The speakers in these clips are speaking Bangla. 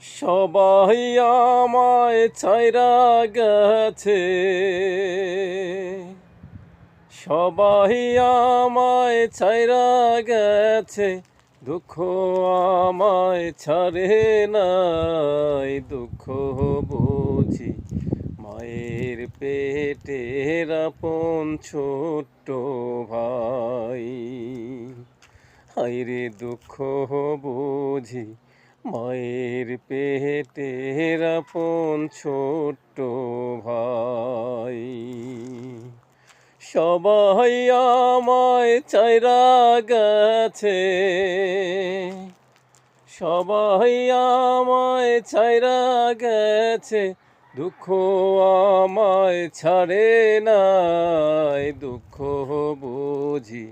সবাই আমায় ছাইরা গেছে, সবাই আমায় ছাইরা গেছে, দুঃখ আমায় ছাড়ে নাই। দুঃখ বুঝি মায়ের পেটের আপন ছোট্ট ভাই। হায়রে দুঃখ বুঝি মায়ের পেটের আপন ছোট্ট ভাই। সবাই আমায় ছাইরা গেছে, সবাই আমায় ছাইরা গেছে, দুঃখ আমায় ছাড়ে নাই। দুঃখ বুঝি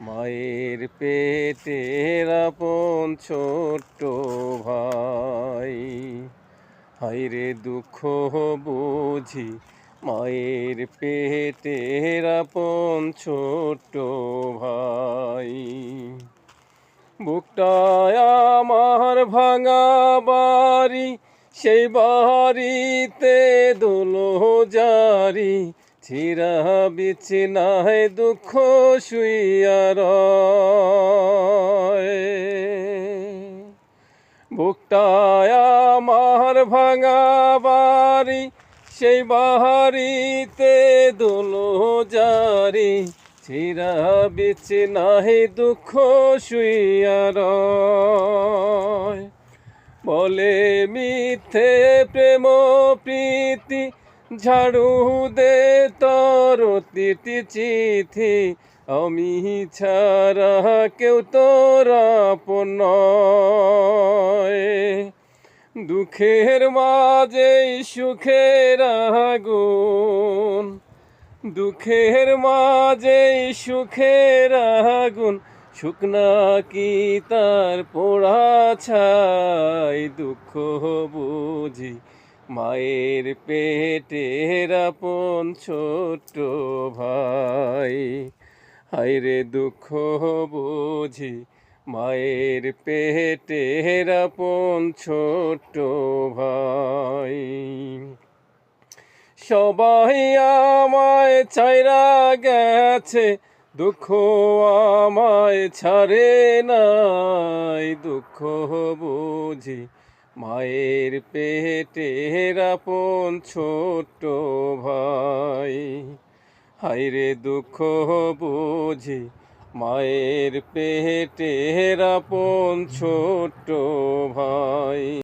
মায়ের পেটের আপন ছোট্ট ভাই। হায়রে দুঃখ বুঝি মায়ের পেটের আপন ছোট্ট ভাই। বুকটায় আমার ভাঙা বাড়ি, সেই বাড়িতে দোলো জারি, ছিঁড়া বিছানায় দুঃখ শুইয়া রয়। বুকটায় আমার ভাঙা বাড়ি, সেই বাড়িতে দোলো জারি, ছিঁড়া বিছানায় দুঃখ শুইয়া রয়। বলে মিথ্যে প্রেম প্রীতি, ঝাড়ু দে তোর অতীতি চিঠি, আমি ছাড়া কেউ তোর আপন নয়। দুঃখের মাঝে সুখের আগুন, দুঃখের মাঝে সুখের আগুন, শুকনা কি তার পোড়া ছাই। দুঃখ বুঝি মায়ের পেটের আপন ছোট্ট ভাই। হায়রে দুঃখ বুঝি মায়ের পেটের আপন ছোট্ট ভাই। সবাই আমায় ছাইরা গেছে, দুঃখ আমায় ছাড়ে নাই। দুঃখ বুঝি মায়ের পেটের আপন ছোট্ট ভাই। হায়রে দুঃখ বুঝি মায়ের পেটের আপন ছোট্ট ভাই।